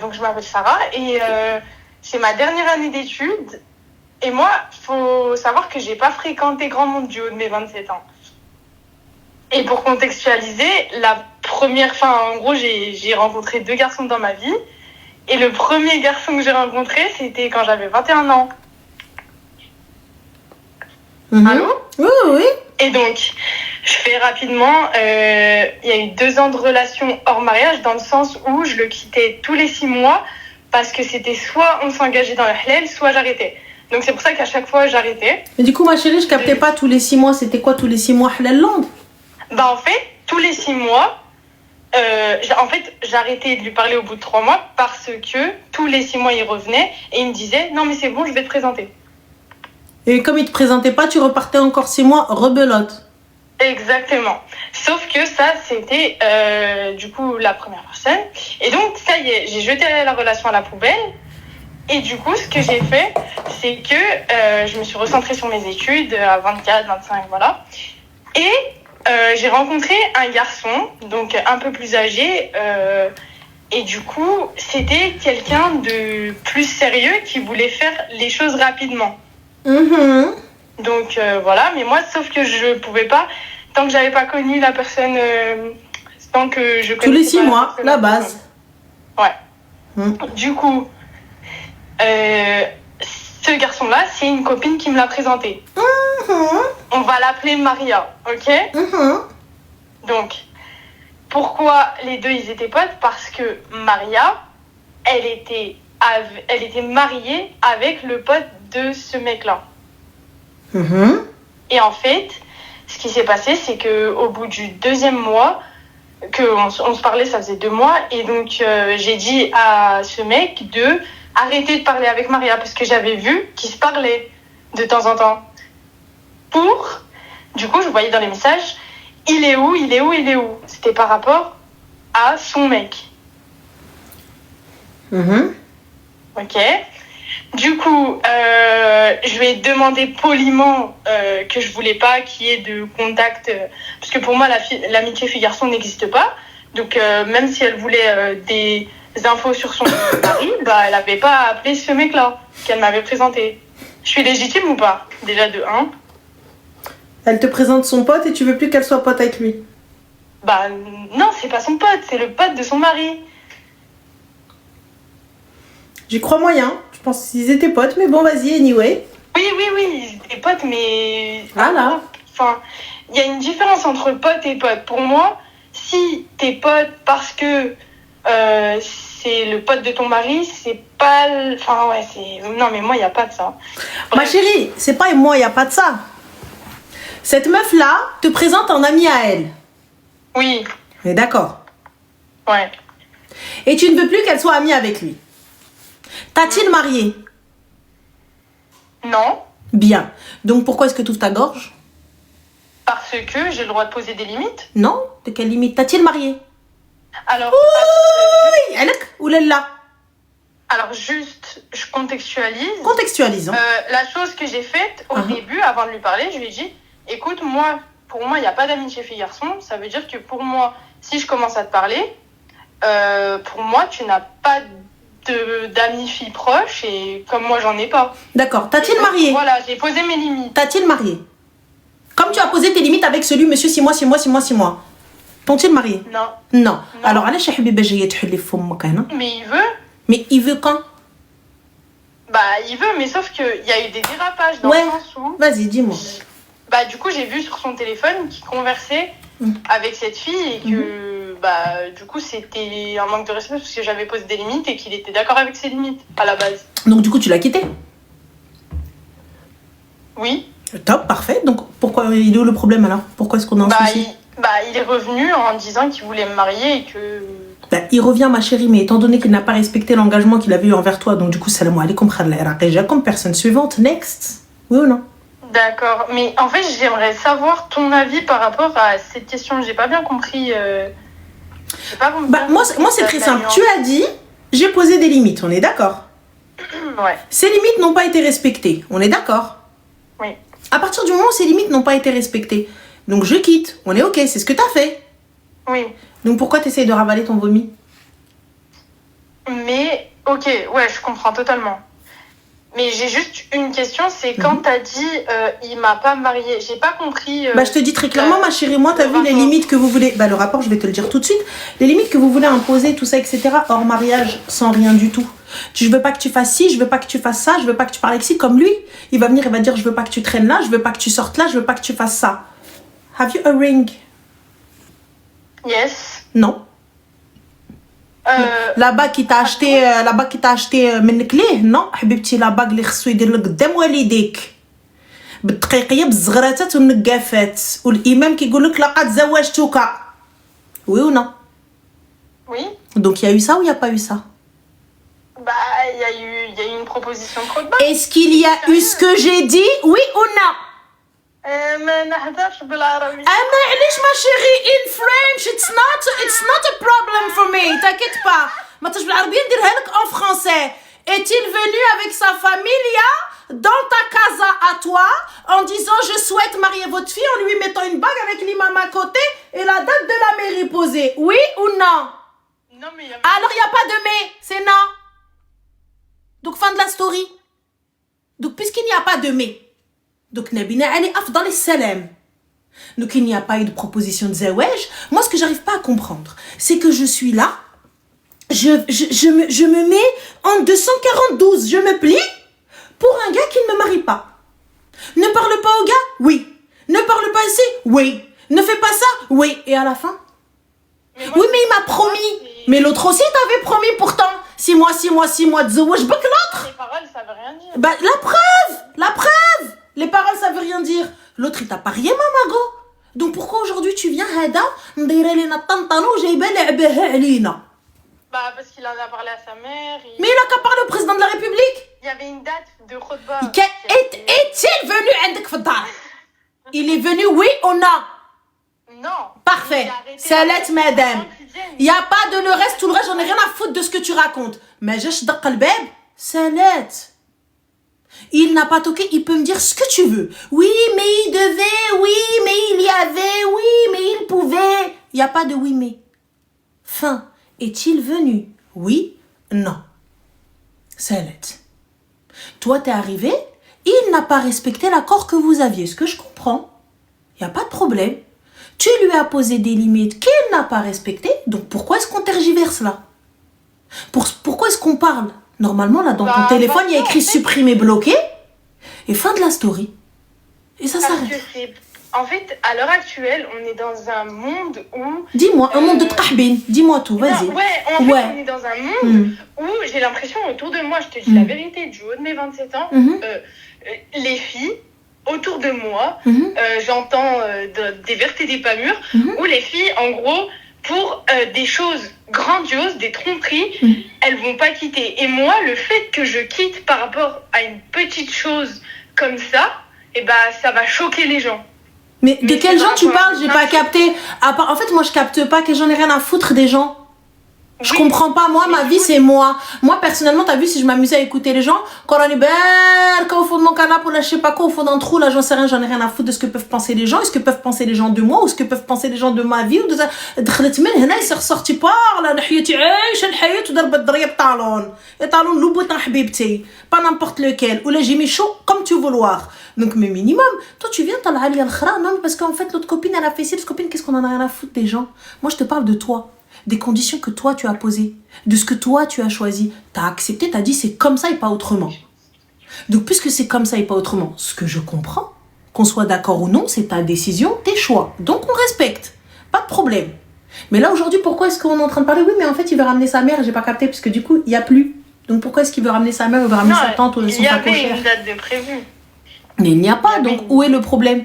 donc je m'appelle Sarah et c'est ma dernière année d'études. Et moi, faut savoir que j'ai pas fréquenté grand monde du haut de mes 27 ans. Et pour contextualiser, en gros, j'ai rencontré 2 garçons dans ma vie. Et le premier garçon que j'ai rencontré, c'était quand j'avais 21 ans. Allô ? Oui, oui. Et donc, je fais rapidement, il y a eu 2 ans de relation hors mariage, dans le sens où je le quittais tous les 6 mois, parce que c'était soit on s'engageait dans le halal, soit j'arrêtais. Donc c'est pour ça qu'à chaque fois, j'arrêtais. Mais du coup, ma chérie, je captais pas tous les 6 mois. C'était quoi tous les 6 mois halal land? En fait, tous les 6 mois, j'arrêtais de lui parler au bout de 3 mois, parce que tous les 6 mois, il revenait et il me disait « Non, mais c'est bon, je vais te présenter ». Et comme il te présentait pas, tu repartais encore 6 mois rebelote. Exactement. Sauf que ça, c'était du coup la première personne. Et donc, ça y est, j'ai jeté la relation à la poubelle. Et du coup, ce que j'ai fait, c'est que je me suis recentrée sur mes études à 24, 25, voilà. Et j'ai rencontré un garçon, donc un peu plus âgé. Et du coup, c'était quelqu'un de plus sérieux qui voulait faire les choses rapidement. Donc voilà, mais moi, sauf que je pouvais pas, tant que j'avais pas connu la personne, tant que je connaissais tous les 6 mois, la base. Ouais. Du coup, ce garçon-là, c'est une copine qui me l'a présenté. On va l'appeler Maria, ok? Donc, pourquoi les deux, ils étaient potes? Parce que Maria, elle était mariée avec le pote de ce mec-là. Et en fait, ce qui s'est passé, c'est qu'au bout du 2e mois, on se parlait, ça faisait 2 mois, et donc j'ai dit à ce mec de arrêter de parler avec Maria, parce que j'avais vu qu'ils se parlaient de temps en temps. Du coup, je voyais dans les messages, il est où? C'était par rapport à son mec. Ok. Du coup, je lui ai demandé poliment que je voulais pas qu'il y ait de contact, parce que pour moi, l'amitié fille-garçon n'existe pas. Donc, même si elle voulait des infos sur son mari, elle avait pas appelé ce mec-là qu'elle m'avait présenté. Je suis légitime ou pas? Déjà de 1. Elle te présente son pote et tu veux plus qu'elle soit pote avec lui? Non, c'est pas son pote, c'est le pote de son mari. J'y crois moyen. Je pense qu'ils étaient potes, mais bon, vas-y, anyway. Oui, ils étaient potes, mais... Voilà. Enfin, il y a une différence entre pote et pote. Pour moi, si t'es pote parce que c'est le pote de ton mari, c'est pas... Enfin, ouais, c'est... Non, mais moi, il n'y a pas de ça. Ma chérie, c'est pas moi, il n'y a pas de ça. Cette meuf-là te présente un ami à elle. Oui. On est d'accord? Ouais. Et tu ne veux plus qu'elle soit amie avec lui. T'a-t-il marié? Non. Bien. Donc pourquoi est-ce que tu ouvres ta gorge? Parce que j'ai le droit de poser des limites. Non. De quelle limite? T'a-t-il marié? Alors... Oui, oulala. Alors juste, je contextualise. Contextualisons. La chose que j'ai faite au début, avant de lui parler, je lui ai dit, écoute, pour moi, il n'y a pas d'amitié fille-garçon. Ça veut dire que pour moi, si je commence à te parler, pour moi, tu n'as pas d'amis filles proches, et comme moi, j'en ai pas. D'accord. T'a-t-il marié? Voilà, j'ai posé mes limites. T'a-t-il marié? Comme tu as posé tes limites avec celui, monsieur 6 mois. T'ont-ils marié? Non. Alors, allez, chez Habiba, j'ai été les faux mocanes. Mais il veut. Mais il veut quand? Il veut, mais sauf qu'il y a eu des dérapages dans le sens où... Vas-y, dis-moi. Du coup, j'ai vu sur son téléphone qu'il conversait avec cette fille et que, du coup, c'était un manque de respect parce que j'avais posé des limites et qu'il était d'accord avec ses limites à la base. Donc, du coup, tu l'as quitté? Oui. Top, parfait. Donc, pourquoi il est où le problème alors? Pourquoi est-ce qu'on a un souci? Il est revenu en disant qu'il voulait me marier et que... il revient, ma chérie, mais étant donné qu'il n'a pas respecté l'engagement qu'il avait eu envers toi, donc du coup, salam alaikum, comme personne suivante, next. Oui ou non? D'accord, mais en fait, j'aimerais savoir ton avis par rapport à cette question. J'ai pas bien compris. Moi, c'est très simple. Tu as dit, j'ai posé des limites, on est d'accord? Ouais. Ces limites n'ont pas été respectées, on est d'accord? Oui. À partir du moment où ces limites n'ont pas été respectées, donc je quitte, on est ok, c'est ce que tu as fait. Oui. Donc pourquoi tu essayes de ravaler ton vomi? Mais, ok, ouais, je comprends totalement. Mais j'ai juste une question, c'est quand t'as dit il m'a pas marié, j'ai pas compris. Je te dis très clairement, ma chérie, moi, t'as vu les limites que vous voulez. Le rapport, je vais te le dire tout de suite. Les limites que vous voulez imposer, tout ça, etc. Hors mariage, sans rien du tout. Je veux pas que tu fasses ci, je veux pas que tu fasses ça, je veux pas que tu parles avec ci. Comme lui, il va venir, il va dire je veux pas que tu traînes là, je veux pas que tu sortes là, je veux pas que tu fasses ça. Have you a ring? Yes. Non. La bague qui t'a acheté, منك ليه non حبيبتي la bague اللي خصو يدير لك قدام والديك بالدقيقيه بالزغراتات والنقافات والامام كيقول لك لقد زوجتك. Oui ou non? Oui. Donc il y a eu ça ou il y a pas eu ça? Il y a eu une proposition de code. Est-ce qu'il y a eu ce que j'ai dit? Oui ou non? ما نهضرش بالعربي. معليش ma chérie, in French it's not a problem for me. T'inquiète pas. ما تجي بالعربية نديرها لك en français. Est-il venu avec sa familia dans ta casa à toi en disant je souhaite marier votre fille en lui mettant une bague avec l'imam à côté et la date de la mairie posée? Oui ou non? Non mais alors il y a pas de mais, c'est non. Donc fin de la story. Donc puisqu'il n'y a pas de mais, donc Nabina Ali afdal salam. Donc il n'y a pas eu de proposition de zawaj. Moi ce que j'arrive pas à comprendre, c'est que je suis là, je me mets en 242, je me plie pour un gars qui ne me marie pas. Ne parle pas au gars? Oui. Ne parle pas ici? Oui. Ne fais pas ça? Oui. Et à la fin? Oui mais il m'a promis. Mais l'autre aussi t'avait promis pourtant. 6 mois de zawaj bak l'autre. Les paroles ça veut rien dire. La preuve. Les paroles ça veut rien dire. L'autre il t'a parié mamago. Donc pourquoi aujourd'hui tu viens hada ndire lina tantano jayba la'baha alina? Parce qu'il en a parlé à sa mère. Mais il a qu'à parler au président de la République. Il y avait une date de khutba. Est-il venu عندك في الدار? Il est venu oui ou non? Non. Parfait. Salat madame. Il y a pas de le reste, tout le reste, j'en ai rien à foutre de ce que tu racontes. Mais je دق الباب. Salat. Il n'a pas toqué, il peut me dire ce que tu veux. Oui, mais il devait, oui, mais il y avait, oui, mais il pouvait. Il n'y a pas de oui, mais. Fin. Est-il venu? Oui, non. Salat. Toi, t'es arrivé, il n'a pas respecté l'accord que vous aviez. Ce que je comprends. Il n'y a pas de problème. Tu lui as posé des limites qu'il n'a pas respectées. Donc pourquoi est-ce qu'on tergiverse là? Pourquoi est-ce qu'on parle? Normalement, là, dans ton téléphone, il y a écrit supprimer, bloquer. Et fin de la story. Et ça s'arrête. En fait, à l'heure actuelle, on est dans un monde où... Dis-moi, un monde de tahbin. Dis-moi tout, vas-y. On est dans un monde où j'ai l'impression autour de moi, je te dis la vérité, du haut de mes 27 ans, les filles autour de moi, j'entends des vertes et des pas mûres, où les filles, en gros, pour des choses grandioses, des tromperies, elles vont pas quitter. Et moi, le fait que je quitte par rapport à une petite chose comme ça, ça va choquer les gens. Mais de quels gens tu parles? J'ai pas capté. En fait, moi, je capte pas, que j'en ai rien à foutre des gens. Je comprends pas. Moi, ma vie, c'est moi. Moi, personnellement, t'as vu, si je m'amusais à écouter les gens, quand on est au fond de mon canapé, ou là, je sais pas quoi, au fond d'un trou, là, j'en sais rien, j'en ai rien à foutre de ce que peuvent penser les gens, est-ce que peuvent penser les gens de moi, ou ce que peuvent penser les gens de ma vie, ou de ça. دخلت من هنا يصير sorti par là, نحيتي عايشة الحياة وضربت ضرية بطالون. طالون لوبوتان حبيبتي. Pas n'importe lequel. Ou là, j'ai mis chaud comme tu veux vouloir. Donc, mais minimum, toi, tu viens, t'as l'ali al-khra. Non, parce qu'en fait, l'autre copine, elle a fait ci, l'autre copine, qu'est-ce qu'on en a rien à foutre des gens? Moi, je te parle de toi. Des conditions que toi tu as posées, de ce que toi tu as choisi, t'as accepté, t'as dit c'est comme ça et pas autrement. Donc puisque c'est comme ça et pas autrement, ce que je comprends, qu'on soit d'accord ou non, c'est ta décision, tes choix. Donc on respecte, pas de problème. Mais là aujourd'hui, pourquoi est-ce qu'on est en train de parler? Oui, mais en fait il veut ramener sa mère, j'ai pas capté, puisque du coup il y a plus. Donc pourquoi est-ce qu'il veut ramener sa mère, il veut ramener sa tante ou son pas cochère? Il y avait une date de prévu. Mais il n'y a pas, donc où est le problème?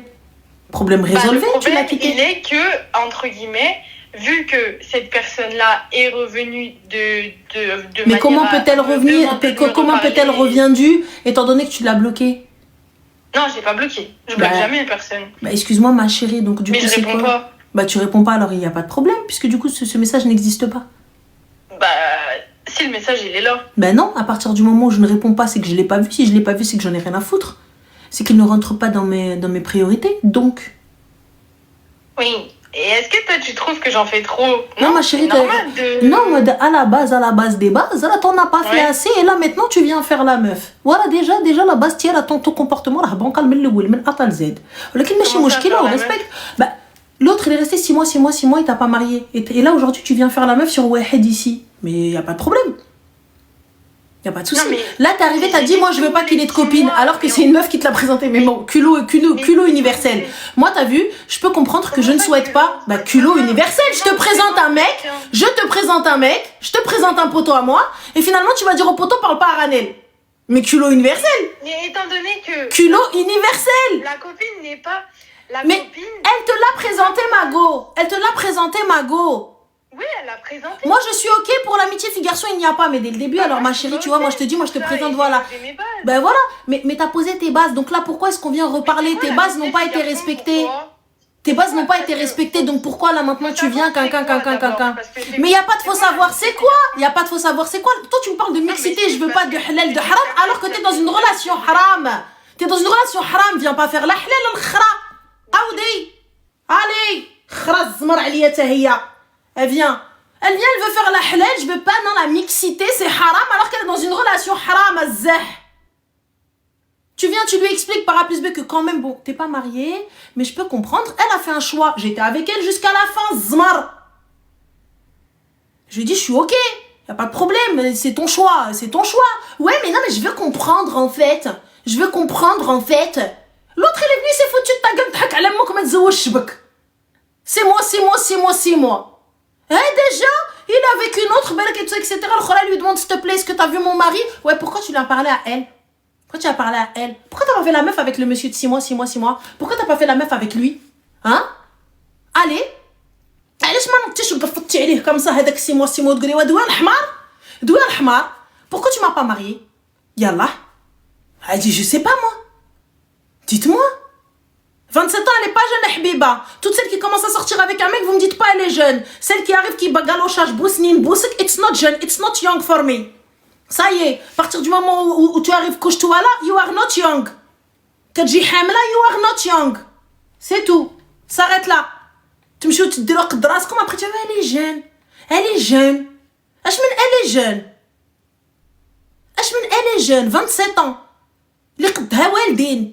Problème résolu, tu l'as quitté. Il est que, entre guillemets, vu que cette personne-là est revenue de mais comment peut-elle revenir? Comment peut-elle revenir étant donné que tu l'as bloqué? Non, j'ai pas bloqué. Je bloque jamais personne. Excuse-moi ma chérie, donc du coup je réponds pas. Tu réponds pas, alors il n'y a pas de problème, puisque du coup ce message n'existe pas. Si le message il est là. Non, à partir du moment où je ne réponds pas, c'est que je l'ai pas vu. Si je l'ai pas vu, c'est que j'en ai rien à foutre. C'est qu'il ne rentre pas dans mes priorités, donc. Oui. Et est-ce que toi, tu trouves que j'en fais trop? Non, ma chérie, non, à la base des bases, là, t'en as pas fait assez, et là, maintenant, tu viens faire la meuf. Voilà, déjà, la base, tiens, ton comportement, là, bon, calme le goût, mais attends, Z. Lequel, mais chez Mouchkila, on respecte. Bah, l'autre, il est resté 6 mois, il t'a pas marié. Et là, aujourd'hui, tu viens faire la meuf sur Wahed ici. Mais y a pas de problème. Y a pas de souci. Là, t'es arrivé, t'as dit, moi, je veux pas qu'il ait de copine, alors que c'est une meuf qui te l'a présenté. Mais bon, culot universel. Moi, t'as vu, je peux comprendre que je ne souhaite pas, bah, culot universel. Je te présente un mec, je te présente un poteau à moi, et finalement, tu vas dire au poteau, parle pas à Ranel. Mais culot universel. Mais étant donné que. Culot universel. La copine n'est pas. Mais copine... elle te l'a présenté, Mago. Oui, elle l'a présenté. Moi, je suis OK pour l'amitié fille-garçon, il n'y a pas. Mais dès le début, alors ma chérie, tu vois, moi je te dis, moi je te présente, voilà. Ben voilà, mais t'as posé tes bases. Donc là, pourquoi est-ce qu'on vient reparler? Tes bases n'ont pas été respectées. Tes bases n'ont pas été respectées. Donc pourquoi là maintenant tu viens, quelqu'un. Mais il n'y a pas de faux savoir, c'est quoi? Il n'y a pas de faux savoir, c'est quoi? Toi, tu me parles de mixité, je veux pas de halal, de haram, alors que t'es dans une relation haram. T'es dans une relation haram, viens pas faire la halal, al-khra. Aoudi. Allez. Khra zmar aliya tahiya. Elle vient, elle veut faire la halal, je veux pas, non, la mixité, c'est haram, alors qu'elle est dans une relation haram, azzah. Tu viens, tu lui expliques par A plus B que quand même, bon, t'es pas mariée, mais je peux comprendre, elle a fait un choix, j'étais avec elle jusqu'à la fin, zmar. Je lui dis, je suis OK, y a pas de problème, c'est ton choix. Ouais, mais non, mais je veux comprendre, en fait. L'autre, il est venu, il s'est foutu de ta gueule, t'as qu'à l'aime, comment c'est moi. Eh déjà, il est avec une autre, etc. Le Khora lui demande, s'il te plaît, est-ce que t'as vu mon mari? Ouais, pourquoi tu lui as parlé à elle? Pourquoi t'as pas fait la meuf avec le monsieur de 6 mois? Pourquoi t'as pas fait la meuf avec lui? Hein? Allez, je m'en occupe, je vais aller comme ça, avec 6 mois, de gris, d'où est Hamar? Pourquoi tu m'as pas marié? Yallah. Elle dit, je sais pas moi. Dites-moi. 27 ans, elle est pas jeune, Habiba. Toutes celles qui commencent à sortir avec un mec, vous me dites pas elle est jeune. Celle qui arrive, qui bagalochage, bousnine, bousik, it's not jeune, it's not young for me. Ça y est, à partir du moment où tu arrives couche-toi là, you are not young. Kadji hamla, you are not young. C'est tout. S'arrête là. Tu me chutes, tu te dis, comme après tu vois, elle est jeune. Elle est jeune, 27 ans. Les qdha waldin.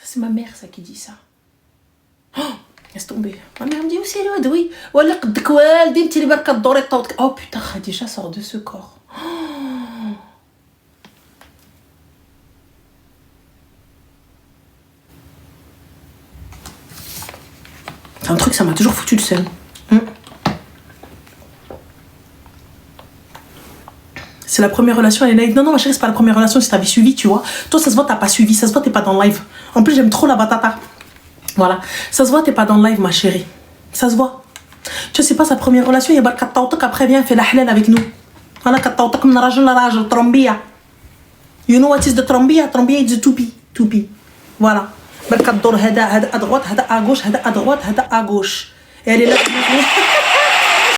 C'est ma mère, ça, qui dit ça. Oh, laisse tomber. Ma mère me dit aussi, oui. Oh putain, Khadija sort de ce corps. C'est un truc, ça m'a toujours foutu le seum. C'est la première relation, elle est naïve. Non, ma chérie, c'est pas la première relation, si t'avais suivi, tu vois. Toi, ça se voit, t'as pas suivi. Ça se voit, t'es pas dans le live. En plus, j'aime trop la batata. Voilà. Ça se voit, t'es pas dans le live, ma chérie. Ça se voit. Tu sais, c'est pas sa première relation. Il y a Barkat Taoutak, après, viens, fait la halal avec nous. Voilà, Kat Taoutak, min rajul la rajul, trombia. You know what is the trombia? Trombia, it's the toupie. Voilà. Barkat Dor, hada à droite, hada à gauche, hada à droite, hada à gauche. Et elle est là.